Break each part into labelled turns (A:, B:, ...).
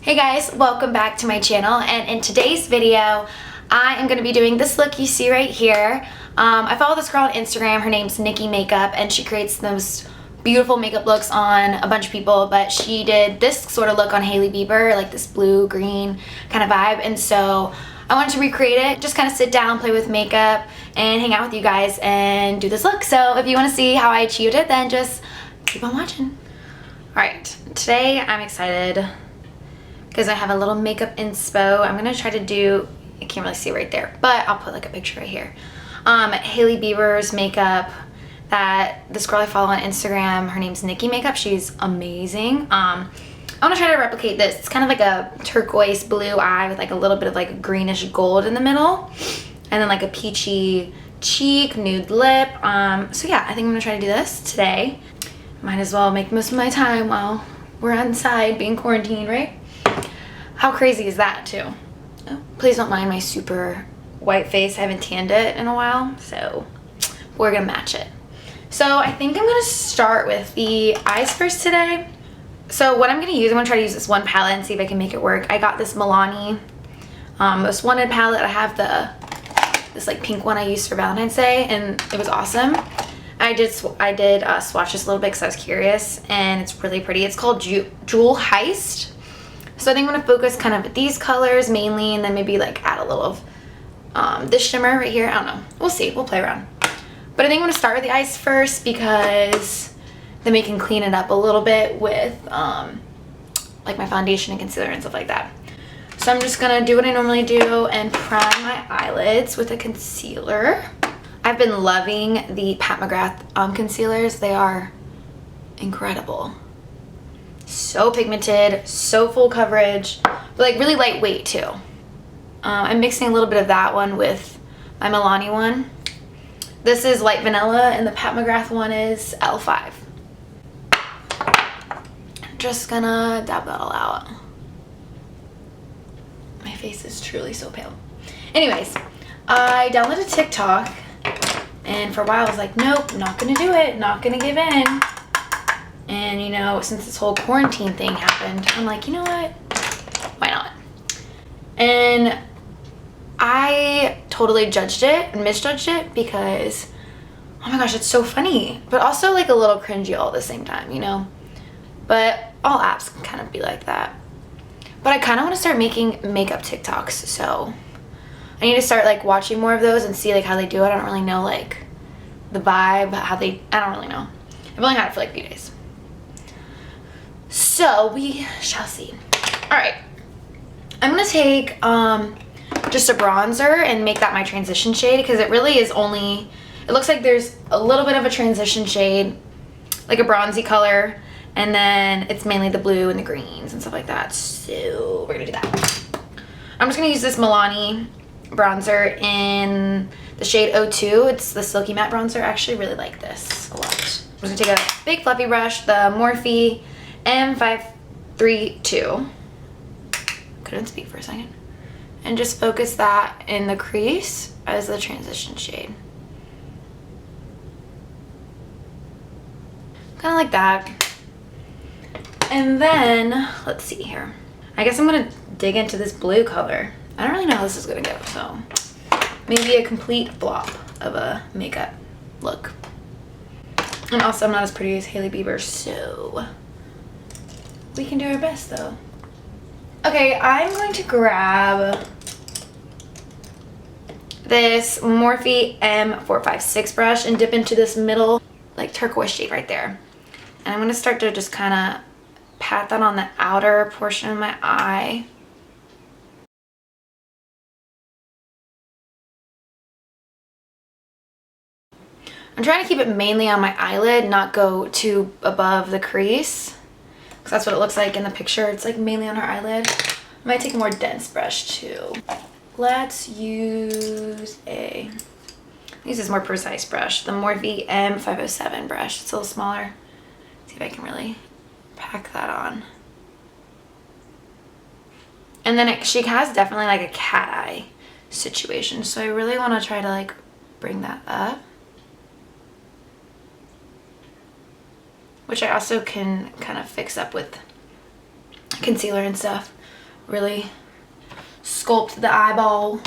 A: Hey guys, welcome back to my channel, and in today's video I am going to be doing this look you see right here. I follow this girl on Instagram. Her name's Nikki Makeup, and she creates the most beautiful makeup looks on a bunch of people, but she did this sort of look on Hailey Bieber, like this blue green kind of vibe, and so I wanted to recreate it, just kind of sit down, play with makeup, and hang out with you guys and do this look. So if you want to see how I achieved it, then just keep on watching. Alright, today I'm excited because I have a little makeup inspo. I'm gonna try to do, I can't really see right there, but I'll put like a picture right here. Hailey Bieber's makeup that this girl I follow on Instagram, her name's Nikki Makeup. She's amazing. I wanna try to replicate this. It's kind of like a turquoise blue eye with like a little bit of like greenish gold in the middle. And then like a peachy cheek, nude lip. So yeah, I think I'm gonna try to do this today. Might as well make most of my time while we're inside being quarantined, right? How crazy is that too? Oh, please don't mind my super white face. I haven't tanned it in a while, so we're gonna match it. So I think I'm gonna start with the eyes first today. So what I'm gonna use, I'm gonna try to use this one palette and see if I can make it work. I got this Milani Most Wanted palette. I have this like pink one I used for Valentine's Day, and it was awesome. I did swatch this a little bit because I was curious, and it's really pretty. It's called Jewel Heist. So I think I'm going to focus kind of at these colors mainly, and then maybe like add a little of this shimmer right here. I don't know. We'll see. We'll play around. But I think I'm going to start with the eyes first because then we can clean it up a little bit with like my foundation and concealer and stuff like that. So I'm just going to do what I normally do and prime my eyelids with a concealer. I've been loving the Pat McGrath concealers. They are incredible. So pigmented, so full coverage, but like really lightweight too. I'm mixing a little bit of that one with my Milani one. This is light vanilla and the Pat McGrath one is L5. I'm just gonna dab that all out. My face is truly so pale. Anyways, I downloaded TikTok, and for a while I was like, nope, not gonna do it, not gonna give in. And you know, since this whole quarantine thing happened, I'm like, you know what? Why not? And I totally judged it and misjudged it because, oh my gosh, it's so funny, but also like a little cringy all at the same time, you know? But all apps can kind of be like that. But I kind of want to start making makeup TikToks, so I need to start like watching more of those and see like how they do it. I don't really know like the vibe, I don't really know. I've only had it for like a few days. So we shall see. All right, I'm gonna take just a bronzer and make that my transition shade because it really is only, it looks like there's a little bit of a transition shade, like a bronzy color, and then it's mainly the blue and the greens and stuff like that. So we're gonna do that. I'm just gonna use this Milani bronzer in the shade 02. It's the Silky Matte bronzer. I actually really like this a lot. I'm just gonna take a big fluffy brush, the Morphe M532. Couldn't speak for a second. And just focus that in the crease as the transition shade. Kind of like that. And then, let's see here. I guess I'm gonna dig into this blue color. I don't really know how this is gonna go, so maybe a complete flop of a makeup look. And also I'm not as pretty as Hailey Bieber, so we can do our best though. Okay, I'm going to grab this Morphe M456 brush and dip into this middle like turquoise shade right there. And I'm gonna start to just kind of pat that on the outer portion of my eye. I'm trying to keep it mainly on my eyelid, not go too above the crease. Because that's what it looks like in the picture. It's like mainly on her eyelid. I might take a more dense brush too. Let's use this more precise brush, the Morphe M507 brush. It's a little smaller. See if I can really pack that on. And then she has definitely like a cat eye situation. So I really want to try to like bring that up. Which I also can kind of fix up with concealer and stuff. really sculpt the eyeball.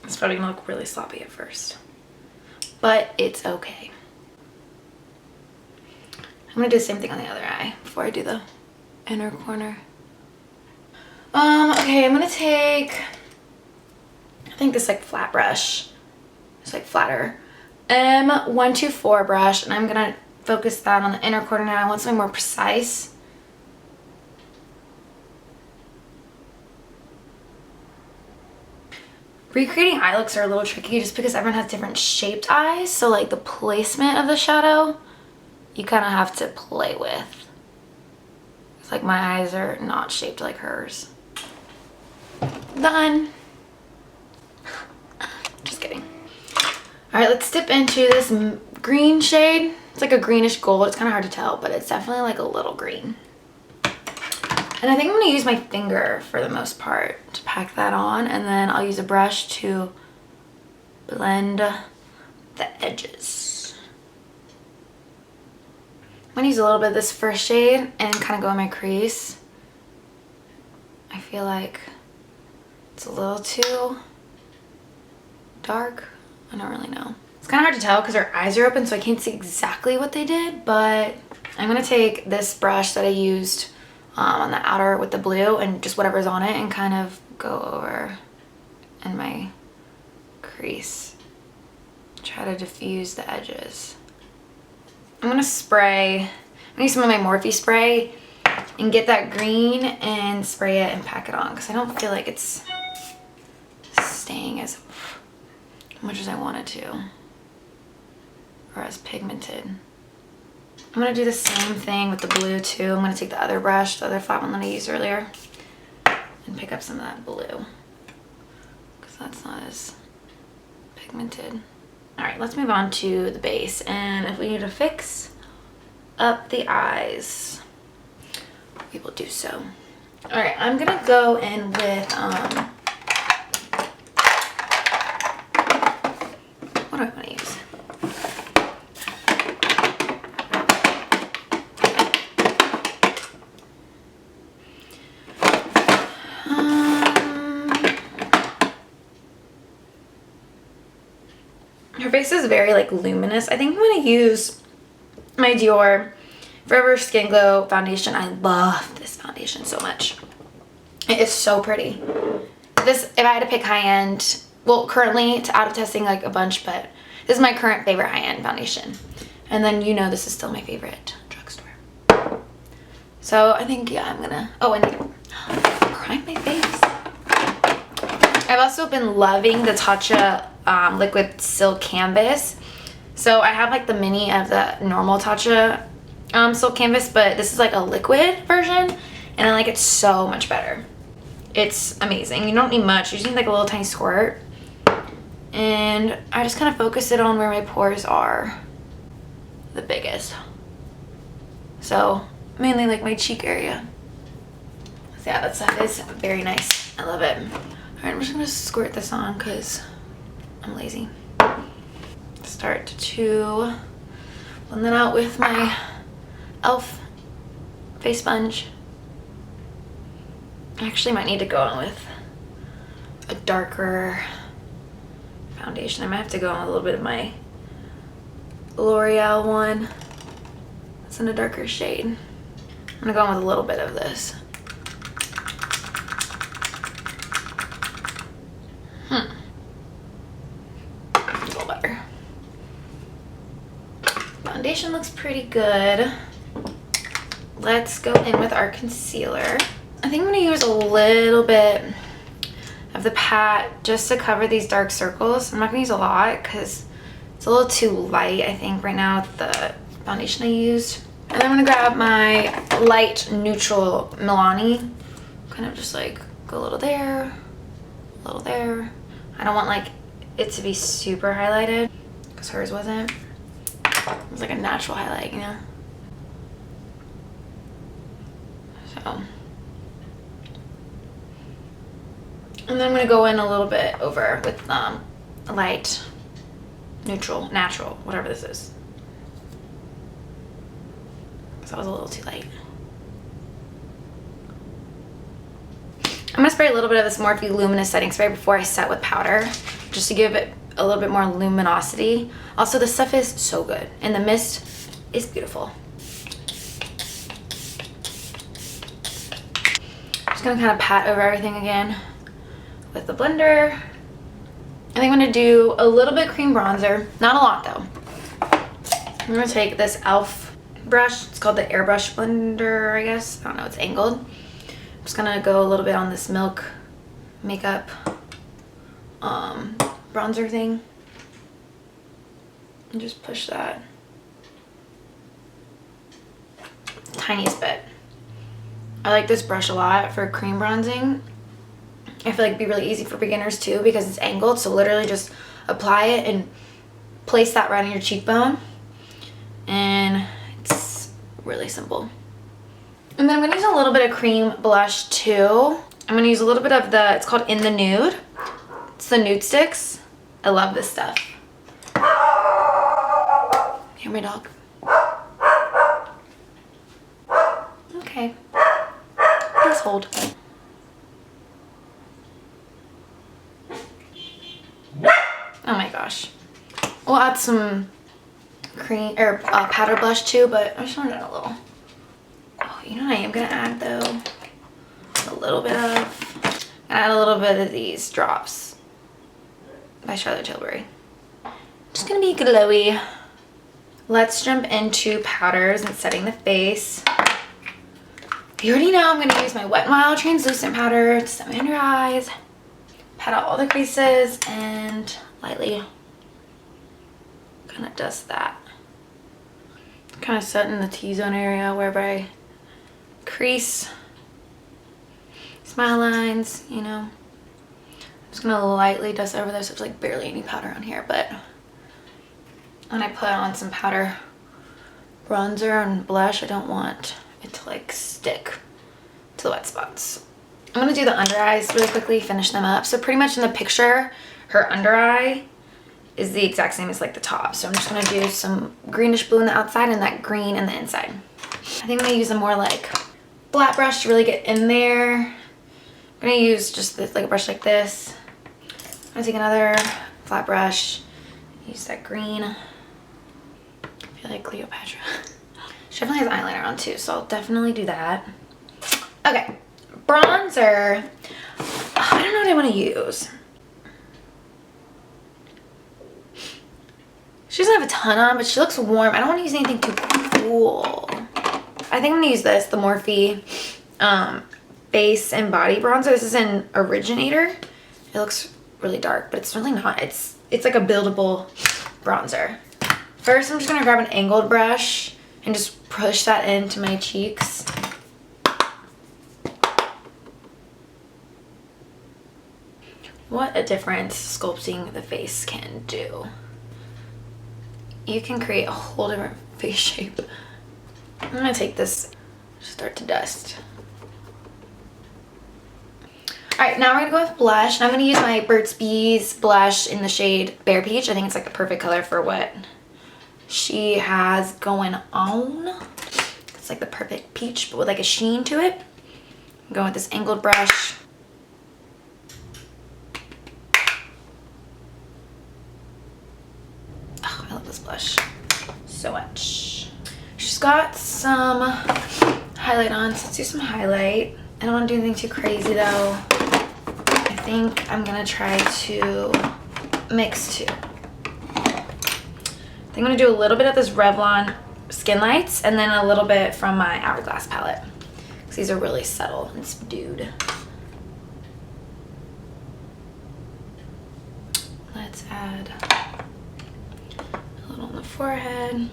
A: It's probably gonna look really sloppy at first, but it's okay. I'm gonna do the same thing on the other eye before I do the inner corner. Okay, I'm gonna take, I think this like flat brush, it's like flatter, M124 brush, and I'm gonna focus that on the inner corner now. I want something more precise. Recreating eye looks are a little tricky just because everyone has different shaped eyes, so like the placement of the shadow, you kind of have to play with. It's like my eyes are not shaped like hers. Done. Just kidding. All right, let's dip into this green shade. It's like a greenish gold. It's kind of hard to tell, but it's definitely like a little green. And I think I'm gonna use my finger for the most part to pack that on, and then I'll use a brush to blend the edges. I'm gonna use a little bit of this first shade and kind of go in my crease. I feel like it's a little too dark. I don't really know. It's kind of hard to tell because her eyes are open, so I can't see exactly what they did, but I'm gonna take this brush that I used on the outer with the blue and just whatever's on it and kind of go over in my crease. Try to diffuse the edges. I'm gonna spray, I'm gonna use some of my Morphe spray and get that green and spray it and pack it on because I don't feel like it's staying as much as I want it to, or as pigmented. I'm gonna do the same thing with the blue too. I'm gonna take the other brush, the other flat one that I used earlier, and pick up some of that blue because that's not as pigmented. All right, let's move on to the base. And if we need to fix up the eyes, we will do so. All right, I'm gonna go in with, what do I wanna use? Her face is very like luminous. I think I'm gonna use my Dior Forever Skin Glow foundation. I love this foundation so much. It is so pretty. This, if I had to pick high end, well, currently it's out of testing like a bunch, but this is my current favorite high end foundation. And then you know this is still my favorite drugstore. So I think, yeah, I'm gonna, oh, and prime my face. I've also been loving the Tatcha liquid silk canvas. So I have like the mini of the normal Tatcha silk canvas, but this is like a liquid version and I like it so much better. It's amazing. You don't need much, you just need like a little tiny squirt, and I just kind of focus it on where my pores are the biggest. So mainly like my cheek area. So yeah, that stuff is very nice. I love it. All right, I'm just gonna squirt this on because I'm lazy. Start to blend that out with my e.l.f. face sponge. I actually might need to go in with a darker foundation. I might have to go in with a little bit of my L'Oreal one. It's in a darker shade. I'm gonna go in with a little bit of this. A little better. Foundation looks pretty good. Let's go in with our concealer. I think I'm gonna use a little bit of the pat just to cover these dark circles. I'm not gonna use a lot because it's a little too light, I think, right now with the foundation I used. And then I'm gonna grab my light neutral Milani. Kind of just like go a little there, a little there. I don't want like it to be super highlighted because hers wasn't. It was like a natural highlight, you know? So. And then I'm gonna go in a little bit over with light, neutral, natural, whatever this is. Because that was a little too light. I'm gonna spray a little bit of this Morphe Luminous Setting Spray before I set with powder, just to give it a little bit more luminosity. Also, this stuff is so good, and the mist is beautiful. Just gonna kind of pat over everything again with the blender. I think I'm gonna do a little bit cream bronzer, not a lot though. I'm gonna take this e.l.f. brush. It's called the airbrush blender, I guess. I don't know, it's angled. I'm just gonna go a little bit on this Milk Makeup bronzer thing and just push that tiniest bit. I like this brush a lot for cream bronzing. I feel like it'd be really easy for beginners too because it's angled, so literally just apply it and place that right on your cheekbone, and it's really simple. And then I'm gonna use a little bit of cream blush too. I'm gonna use a little bit of it's called In the Nude. It's the Nude Stix. I love this stuff. Hear my dog? Okay. Please hold. Oh my gosh. We'll add some cream or powder blush too, but I just want to add a little. Oh, you know what I am gonna add though? A little bit of. Add a little bit of these drops by Charlotte Tilbury. Just gonna be glowy. Let's jump into powders and setting the face. You already know I'm gonna use my Wet n Wild translucent powder to set my under eyes. Pat out all the creases and lightly kind of dust that. Kind of set in the T-zone area wherever I crease, smile lines, you know. I'm just gonna lightly dust over there so there's like barely any powder on here, but when I put on some powder bronzer and blush, I don't want it to like stick to the wet spots. I'm gonna do the under eyes really quickly, finish them up. So pretty much in the picture, her under eye is the exact same as like the top. So I'm just gonna do some greenish blue on the outside and that green on the inside. I think I'm gonna use a more like flat brush to really get in there. I'm gonna use just this, like a brush like this. I'm gonna take another flat brush, use that green. I feel like Cleopatra. She definitely has eyeliner on too, so I'll definitely do that. Okay, bronzer. I don't know what I want to use. She doesn't have a ton on, but she looks warm. I don't want to use anything too cool. I think I'm gonna use this, the Morphe Face and Body Bronzer. This is in Originator. It looks really dark, but it's really not. It's like a buildable bronzer. First, I'm just gonna grab an angled brush and just push that into my cheeks. What a difference sculpting the face can do. You can create a whole different face shape. I'm gonna take this, start to dust. All right, now we're gonna go with blush. And I'm gonna use my Burt's Bees blush in the shade Bare Peach. I think it's like the perfect color for what she has going on. It's like the perfect peach, but with like a sheen to it. I'm going with this angled brush. Oh, I love this blush so much. She's got some highlight on, so let's do some highlight. I don't want to do anything too crazy though. I think I'm gonna try to mix two. I think I'm gonna do a little bit of this Revlon Skinlights and then a little bit from my Hourglass palette, because these are really subtle and subdued. Let's add a little on the forehead.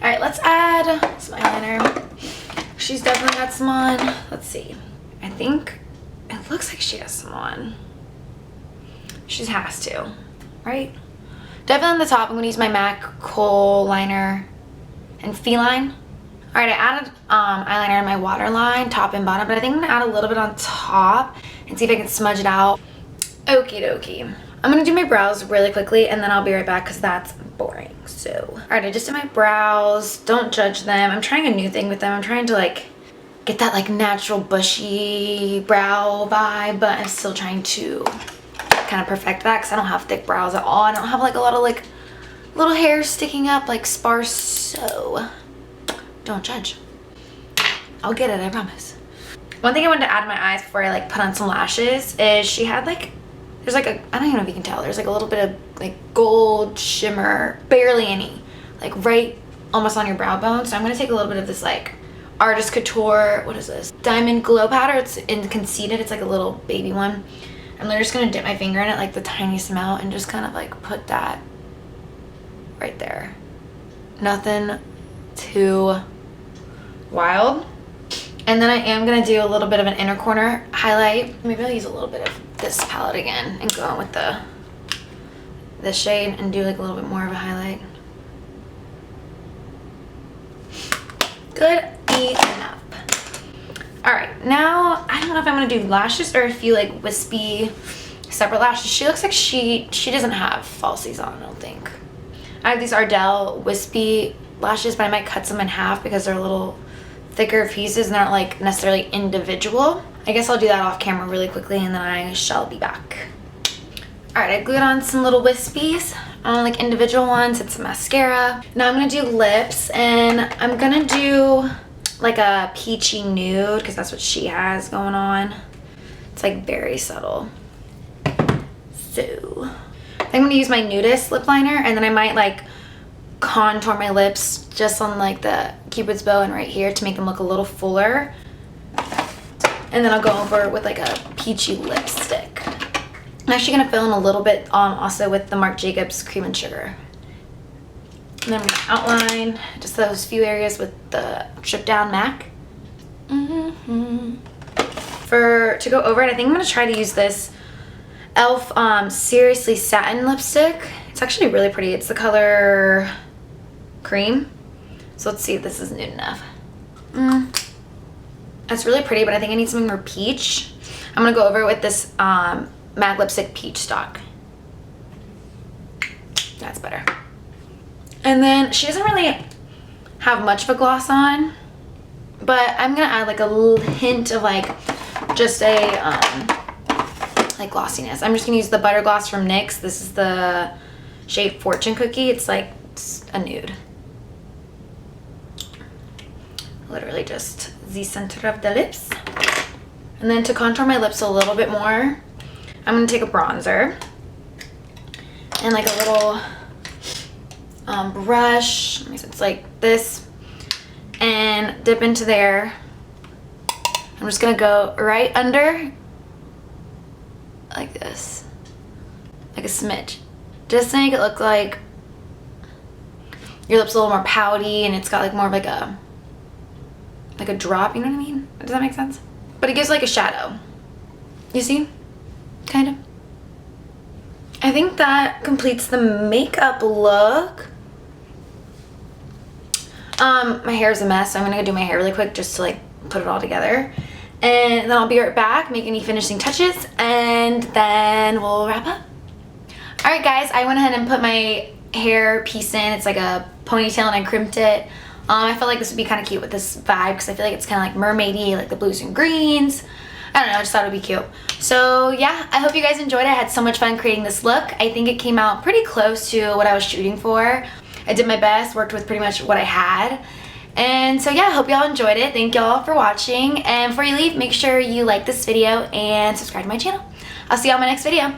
A: All right, let's add some eyeliner. She's definitely got some on. Let's see. I think it looks like she has some on. She has to, right? Definitely on the top, I'm gonna use my MAC Kohl liner and Feline. All right, I added eyeliner in my waterline, top and bottom, but I think I'm gonna add a little bit on top and see if I can smudge it out. Okie dokie. I'm gonna do my brows really quickly and then I'll be right back because that's boring. So, all right, I just did my brows. Don't judge them. I'm trying a new thing with them. I'm trying to like get that like natural bushy brow vibe, but I'm still trying to kind of perfect that because I don't have thick brows at all. I don't have like a lot of like little hairs sticking up like sparse, so don't judge. I'll get it, I promise. One thing I wanted to add to my eyes before I like put on some lashes is she had like, there's like a, I don't even know if you can tell, there's like a little bit of like gold shimmer, barely any, like right almost on your brow bone. So I'm gonna take a little bit of this like Artist Couture, what is this? Diamond Glow Powder. It's in Conceited, it's like a little baby one. I'm literally just gonna dip my finger in it like the tiniest amount and just kind of like put that right there. Nothing too wild. And then I am gonna do a little bit of an inner corner highlight. Maybe I'll use a little bit of this palette again and go on with this shade and do like a little bit more of a highlight. Good enough. All right, now I don't know if I'm gonna do lashes or a few like wispy separate lashes. She looks like she doesn't have falsies on, I don't think. I have these Ardell wispy lashes, but I might cut them in half because they're a little thicker pieces and aren't like necessarily individual. I guess I'll do that off camera really quickly and then I shall be back. All right, I glued on some little wispies on like individual ones. It's mascara. Now I'm gonna do lips and I'm gonna do like a peachy nude because that's what she has going on. It's like very subtle. So I'm gonna use my Nudist lip liner and then I might like contour my lips just on like the Cupid's bow and right here to make them look a little fuller. And then I'll go over with like a peachy lipstick. I'm actually gonna fill in a little bit also with the Marc Jacobs Cream and Sugar. And then I'm gonna outline just those few areas with the Trip Down MAC. To go over it, I think I'm gonna try to use this e.l.f. Seriously Satin lipstick. It's actually really pretty. It's the color Cream. So let's see if this is nude enough. It's really pretty, but I think I need something more peach. I'm gonna go over it with this MAC lipstick Peach Stock. That's better. And then she doesn't really have much of a gloss on, but I'm gonna add like a little hint of like just a like glossiness. I'm just gonna use the Butter Gloss from NYX. This is the shade Fortune Cookie. It's like a nude. Literally just the center of the lips. And then to contour my lips a little bit more, I'm gonna take a bronzer and like a little brush, it's like this, and dip into there. I'm just gonna go right under like this, like a smidge, just to make it look like your lips a little more pouty and it's got like more of like a drop, you know what I mean? Does that make sense? But it gives like a shadow, you see? Kind of. I think that completes the makeup look. My hair is a mess, so I'm gonna go do my hair really quick just to like put it all together. And then I'll be right back, make any finishing touches, and then we'll wrap up. All right, guys, I went ahead and put my hair piece in. It's like a ponytail and I crimped it. I felt like this would be kind of cute with this vibe because I feel like it's kind of like mermaidy, like the blues and greens. I don't know, I just thought it would be cute. So yeah, I hope you guys enjoyed it. I had so much fun creating this look. I think it came out pretty close to what I was shooting for. I did my best, worked with pretty much what I had. And so yeah, I hope y'all enjoyed it. Thank y'all for watching. And before you leave, make sure you like this video and subscribe to my channel. I'll see y'all in my next video.